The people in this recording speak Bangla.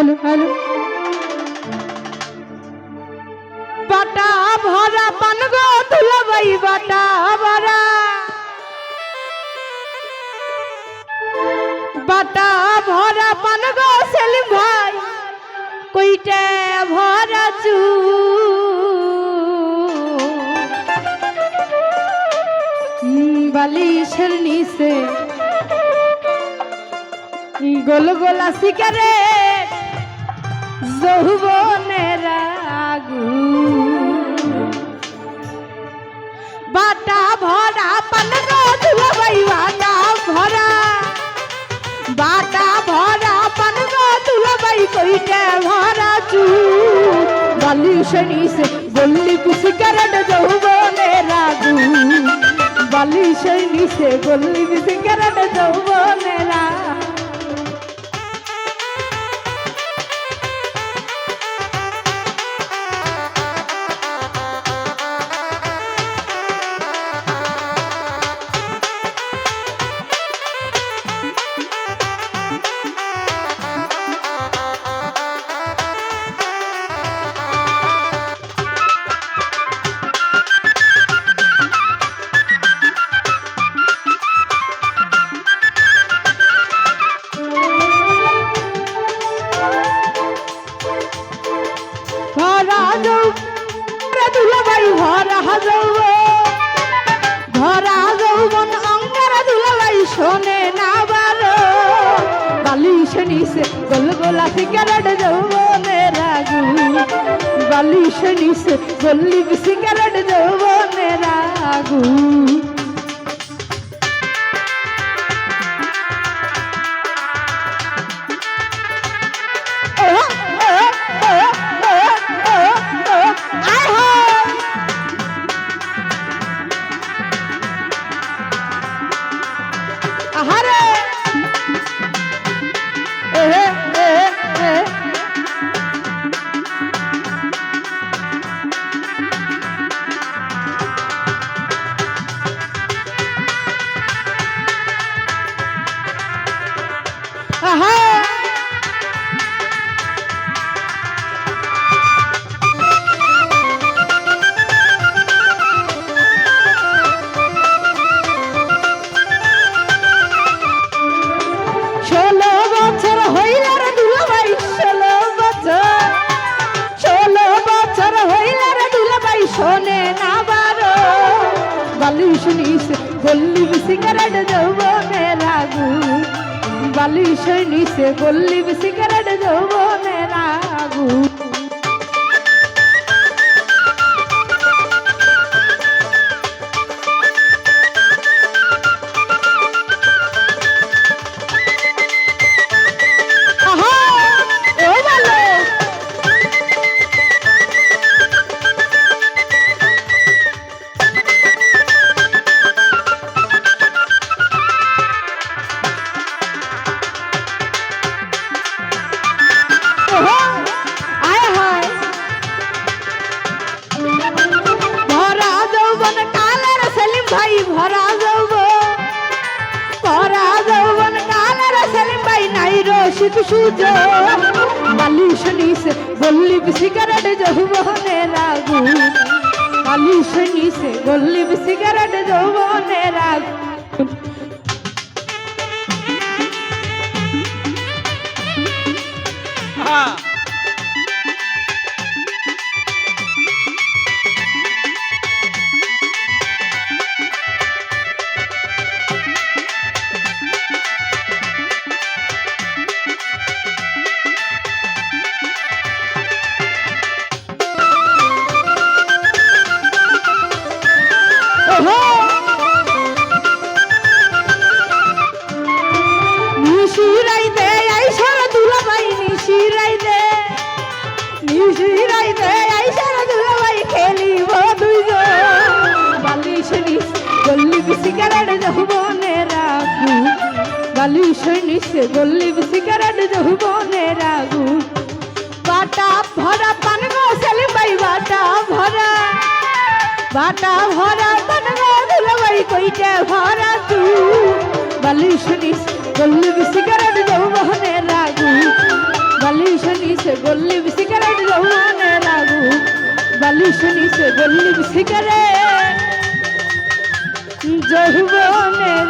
হ্যালো হ্যালো বাটা ভরা পান গো দুলাভাই বাটা ভরা বাটা ভরা পান গো সেলিম ভাই কইটা ভরা চু বালিশের নিচে গোল গোলা সিগারেট যৌবনের আগুন বাটা ভরা পান গো দুলাভাই বাটা ভরা পান গো দুলাভাই কইটা ভরা চু বালিশের নিচে গলি সিগারেট যৌবনের আগুন বালিশের নিচে গলি সিগারেট যৌবনের আগুন ভরা যৌবন অঙ্গারা দুলাভাই শোনে না বারো বালিশ নিচে গোল গোলা সিগারেট যৌবনের আগুন বালিশ নিচে গলি সিগারেট যৌবনের আগুন বালিশ নিচে গলি সিগারেট যৌবনের আগুন বালিশ নিচে গলি সিগারেট যৌবনের আগুন বালিশ নিচে গলি সিগারেট যৌবনের আগুন বালিশ নিচে গলি সিগারেট যৌবনের আগুন সিগারেট যৌবনের আগুন বালিশ নিচে গলি সিগারেট যৌবনের আগুন বাটা ভরা পান গো সেলিম ভাই বাটা ভরা পান গো দুলাভাই কইটা ভরা তু বালিশ নিচে গলি সিগারেট যৌবনের আগুন বালিশ নিচে গল্লিব সিগারেট যৌবনের আগুন বালিশ নিচে গল্লিব সিগারেট যৌবনের